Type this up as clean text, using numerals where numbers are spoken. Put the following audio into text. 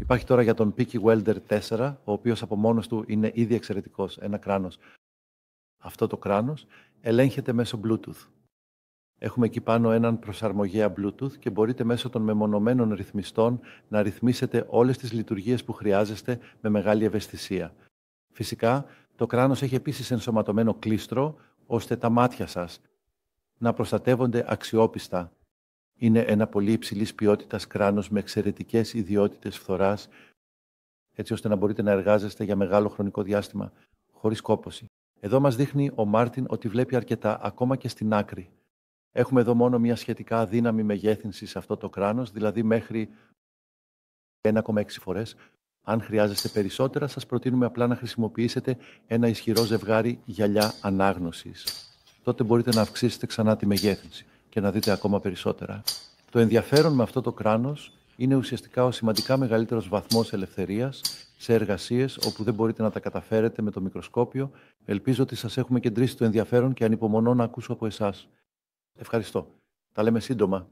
Υπάρχει τώρα για τον Peaky Welder 4, ο οποίος από μόνος του είναι ήδη εξαιρετικός, ένα κράνος. Αυτό το κράνος ελέγχεται μέσω Bluetooth. Έχουμε εκεί πάνω έναν προσαρμογέα Bluetooth και μπορείτε μέσω των μεμονωμένων ρυθμιστών να ρυθμίσετε όλες τις λειτουργίες που χρειάζεστε με μεγάλη ευαισθησία. Φυσικά, το κράνος έχει επίσης ενσωματωμένο κλίστρο, ώστε τα μάτια σας να προστατεύονται αξιόπιστα. Είναι ένα πολύ υψηλής ποιότητας κράνος με εξαιρετικές ιδιότητες φθοράς, έτσι ώστε να μπορείτε να εργάζεστε για μεγάλο χρονικό διάστημα χωρίς κόπωση. Εδώ μας δείχνει ο Μάρτιν ότι βλέπει αρκετά, ακόμα και στην άκρη. Έχουμε εδώ μόνο μια σχετικά αδύναμη μεγέθυνση σε αυτό το κράνος, δηλαδή μέχρι 1,6 φορές. Αν χρειάζεστε περισσότερα, σας προτείνουμε απλά να χρησιμοποιήσετε ένα ισχυρό ζευγάρι γυαλιά ανάγνωσης. Τότε μπορείτε να αυξήσετε ξανά τη μεγέθυνση και να δείτε ακόμα περισσότερα. Το ενδιαφέρον με αυτό το κράνος είναι ουσιαστικά ο σημαντικά μεγαλύτερος βαθμός ελευθερίας σε εργασίες όπου δεν μπορείτε να τα καταφέρετε με το μικροσκόπιο. Ελπίζω ότι σας έχουμε κεντρήσει το ενδιαφέρον και ανυπομονώ να ακούσω από εσάς. Ευχαριστώ. Τα λέμε σύντομα.